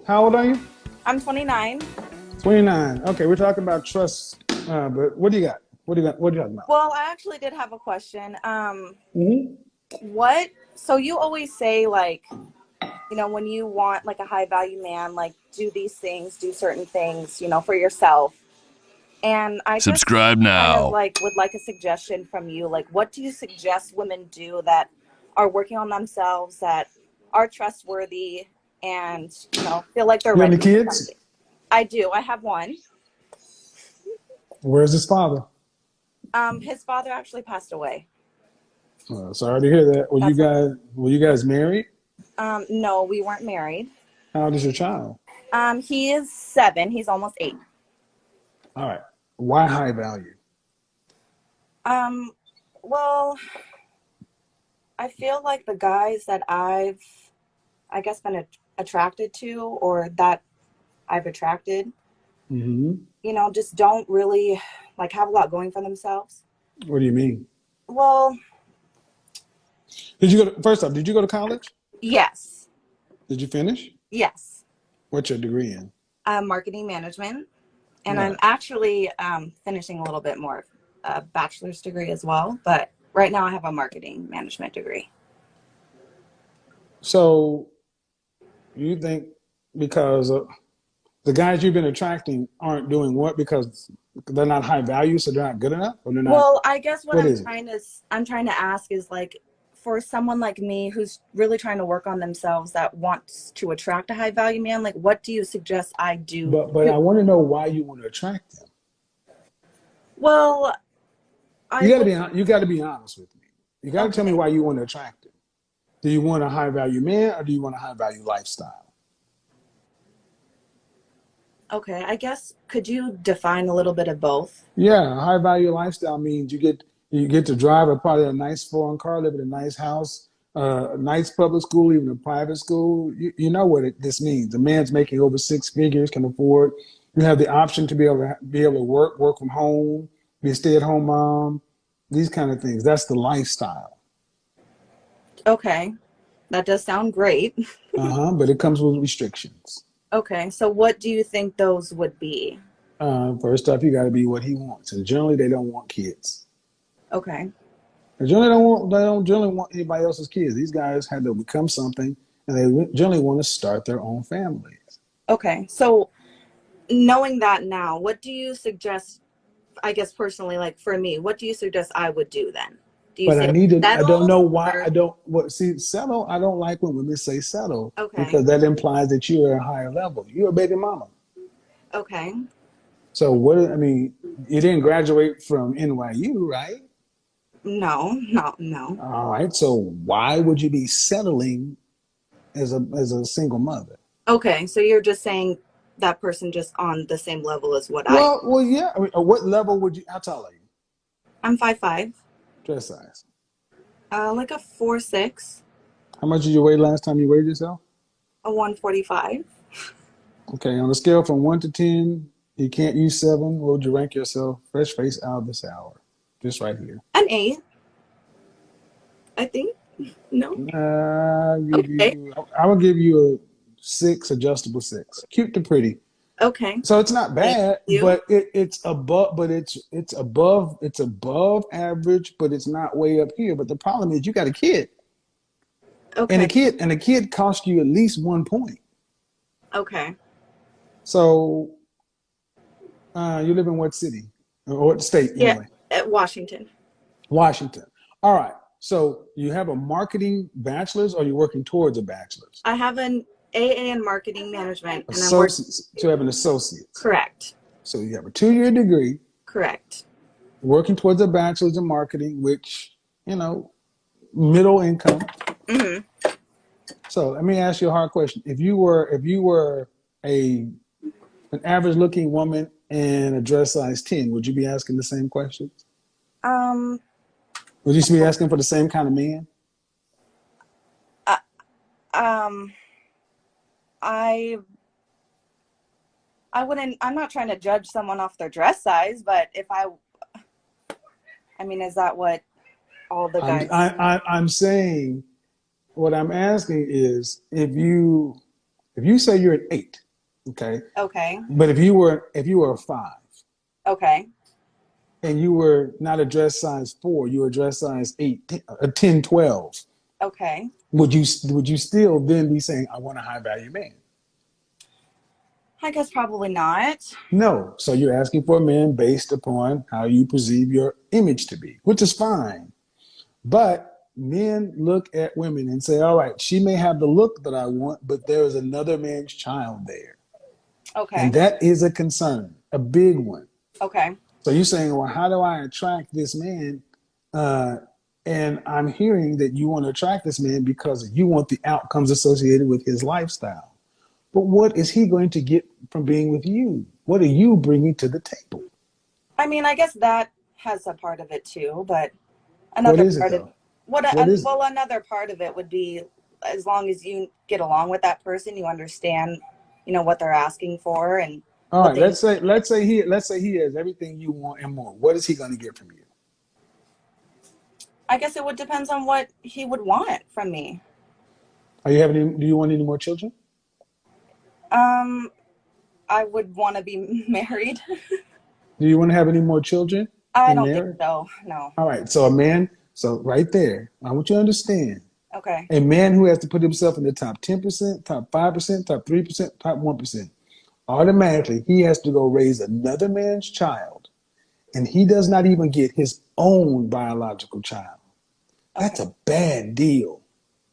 How old are you? I'm 29. 29. Okay, we're talking about trust. But what do you got? What do you got? What are you talking about? Well, I actually did have a question. Hmm. So you always say like, when you want like a high value man, like do these things, do certain things, for yourself. And I just Subscribe kind of now. like would like a suggestion from you. Like, what do you suggest women do that are working on themselves, that are trustworthy, and feel like they're You have any ready for kids? something? I do. I have one. Where's his father? His father actually passed away. Sorry to hear that. Were you That's okay. guys were you guys married? No, we weren't married. How old is your child? He is 7. He's almost 8. All right. Why high value? Um, well, I feel like the guys that I guess, been attracted to, or that I've attracted, Hmm. just don't really like have a lot going for themselves. What do you mean? Well, Did you go to, first off, did you go to college? yes, Did you finish? yes. What's your degree in? Marketing management, and All I'm right. actually finishing a little bit more, a bachelor's degree as well. But right now, I have a marketing management degree. So you think because the guys you've been attracting aren't doing what because they're not high value, so they're not good enough, or they're not. Well, I guess what What is it? I'm trying to ask is like, for someone like me who's really trying to work on themselves, that wants to attract a high value man, like what do you suggest I do But to? I want to know why you want to attract them. Well, I would. You got to be honest with me. You got to tell me Okay. why you want to attract them. Do you want a high value man or do you want a high value lifestyle? Okay. I guess could you define a little bit of both? Yeah, a high value lifestyle means you get to drive probably a nice foreign car, live in a nice house, a nice public school, even a private school. You know what this means. A man's making over 6 figures, can afford. You have the option to be able to work from home, be a stay at home mom, these kind of things. That's the lifestyle. Okay. That does sound great. But it comes with restrictions. Okay. So what do you think those would be? First off, you got to be what he wants, and generally they don't want kids. Okay. They don't generally want anybody else's kids. These guys had to become something, and they generally want to start their own families. Okay. So knowing that now, what do you suggest, I guess personally, like for me, what do you suggest I would do then? Do you But say I don't settle know why or? I don't. What see settle? I don't like when women say settle Okay. because that implies that you are a higher level. You're a baby mama. Okay. So what? I mean, you didn't graduate from NYU, right? No, no, no. All right. So why would you be settling as a single mother? Okay, so you're just saying that person just on the same level as what I am. Well, yeah. I mean, at what level would you? How tall are you? I'm 5'5", Dress size. like a 4'6", How much did you weigh last time you weighed yourself? a 145, Okay, on a scale from 1 to 10, you can't use 7. What would you rank yourself? Fresh face out of this hour. Just right here. an 8, I think. No. Okay. I will give you a 6, adjustable 6. Cute to pretty. Okay. So it's not Thank bad, you. but it's above average, but it's not way up here. But the problem is you got a kid, and a Okay. kid costs you at least 1 point. Okay. So you live in what city or what state Yeah, anyway? at Washington. Washington. All right. So you have a marketing bachelor's, or you're working towards a bachelor's? I have an AA in marketing management, and I'm working. Associates. To have an associate's. Correct. So you have a 2-year degree, Correct. working towards a bachelor's in marketing, which middle income. Hmm. So let me ask you a hard question. If you were a an average looking woman in a dress size 10, would you be asking the same questions? Um. Would you be asking for the same kind of man? Uh, um. I I wouldn't. I'm not trying to judge someone off their dress size, but I mean, is that what all the I'm guys? I'm saying what I'm asking is if If you say you're an 8, okay, Okay. but if you were a 5 Okay. and you were not a dress size 4, you were a dress size 8, 10, 12, Okay. would you still then be saying I want a high value man? I guess probably not. No. So you're asking for a man based upon how you perceive your image to be, which is fine. But men look at women and say, all right, she may have the look that I want, but there is another man's child there. And Okay. that is a concern, a big one. Okay. So you're saying, well, how do I attract this man? Uh, and I'm hearing that you want to attract this man because you want the outcomes associated with his lifestyle. But what is he going to get from being with you? What are you bringing to the table? I mean, I guess that has a part of it too, but What another is it part of though? what What is it? well, another part of it would be as long as you get along with that person, you understand, what they're asking for and All what right, they let's say he has everything you want and more. What is he going to get from you? I guess it would depends on what he would want from me. Do you want any more children? Um, I would want to be married. Do you want to have any more children I in don't think marriage? so. No. All right, so a man, so right there, I want you to understand Okay. a man who has to put himself in the top 10%, top 5%, top 3%, top 1%, automatically he has to go raise another man's child, and he does not even get his own biological child. That's Okay. a bad deal.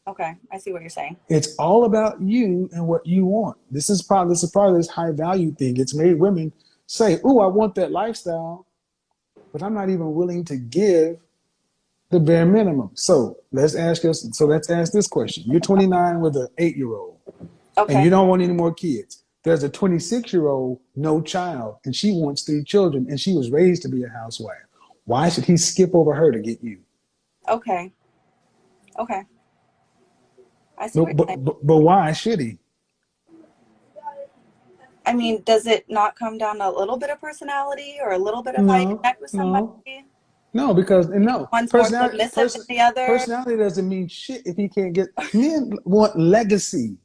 Okay. I see what you're saying. It's all about you and what you want. This is part of this high value thing. It's made women say, "Oh, I want that lifestyle, but I'm not even willing to give the bare minimum." So let's ask this question. You're 29 with an 8-year-old, and Okay. you don't want any more kids. There's a 26-year-old, no child, and she wants 3 children, and she was raised to be a housewife. Why should he skip over her to get you? Okay. Okay. I see what But you're saying. but why should he? I mean, does it not come down to a little bit of personality or a little bit of how you No, connect with somebody? no. No, because no One's more personality. submissive than the other. Personality doesn't mean shit if he can't get. Men want legacy.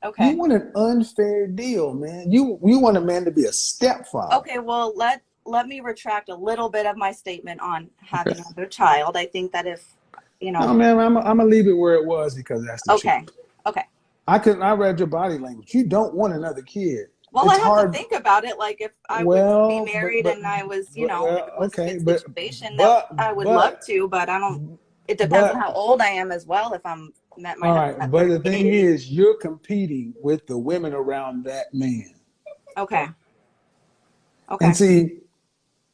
You Okay. want an unfair deal, man. You want a man to be a stepfather. Okay, well, let me retract a little bit of my statement on Okay. having another child. I think that if, you No, know, man. I'm gonna leave it where it was because that's the truth. okay. Okay. I read your body language. You don't want another kid. Well, I It's have to hard. think about it. Like if I would be Well, married and I was, well, it was a okay, good situation, that but I would love but to, but I don't, it depends on but how old I am as well. If I'm met my all husband right. at But the thing 38. is, you're competing with the women around that man. Okay. And Okay. see,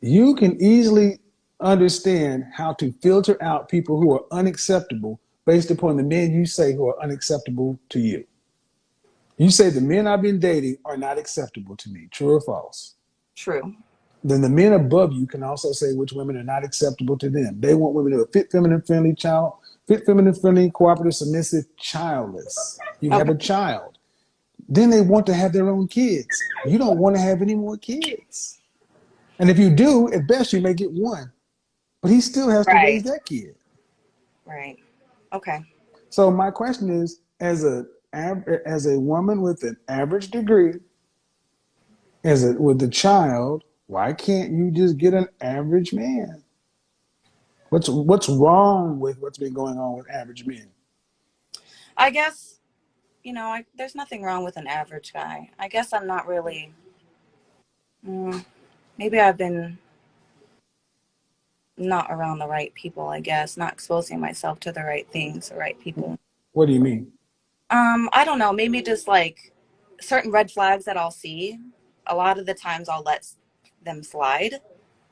you can easily understand how to filter out people who are unacceptable based upon the men you say who are unacceptable to you. You say the men I've been dating are not acceptable to me. True or false? True. Then the men above you can also say which women are not acceptable to them. They want women who are fit, feminine friendly, cooperative, submissive, childless. You have Okay. a child. Then they want to have their own kids. You don't want to have any more kids. And if you do, at best you may get one, but he still has to raise Right. that kid. Right. Okay. So my question is, as a woman with an average degree, with a child, why can't you just get an average man? What's wrong with what's been going on with average men? I guess, there's nothing wrong with an average guy. I guess I'm not really, maybe I've been not around the right people, I guess, not exposing myself to the right things, the right people. What do you mean? I don't know, maybe just like certain red flags that I'll see. A lot of the times I'll let them slide.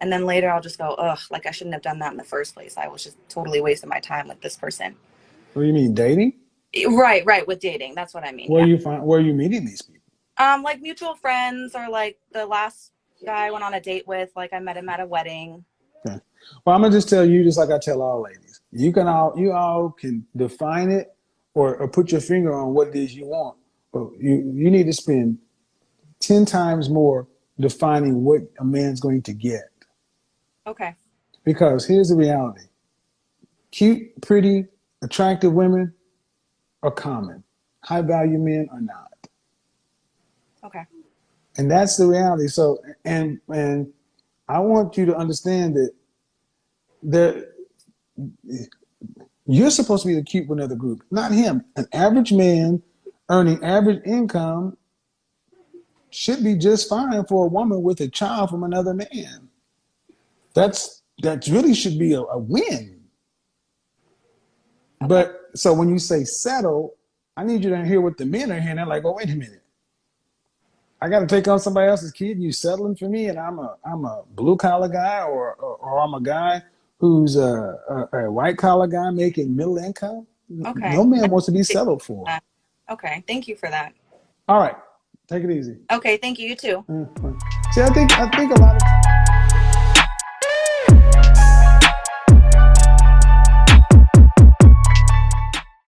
And then later I'll just go, ugh, like I shouldn't have done that in the first place. I was just totally wasting my time with this person. What do you mean dating? Right, with dating. That's what I mean. Where Yeah. you find where are you meeting these people? Like mutual friends or like the last guy I went on a date with, like I met him at a wedding. Okay. Well, I'm gonna just tell you, just like I tell all ladies, you all can define it or put your finger on what it is you want, but you need to spend 10 times more defining what a man's going to get. Okay. Because here's the reality: cute, pretty, attractive women are common. High value men are not. Okay. And that's the reality. So, and I want you to understand that you're supposed to be the cute one of the group, not him. An average man earning average income should be just fine for a woman with a child from another man. That really should be a win. Okay. But so when you say settle, I need you to hear what the men are hearing. They're like, oh, wait a minute. I got to take on somebody else's kid. You settling for me, and I'm a blue collar guy, or I'm a guy who's a white collar guy making middle income. Okay. No man wants to be settled for. Okay. Thank you for that. All right, take it easy. Okay. Thank you. You too. See, I think a lot of times.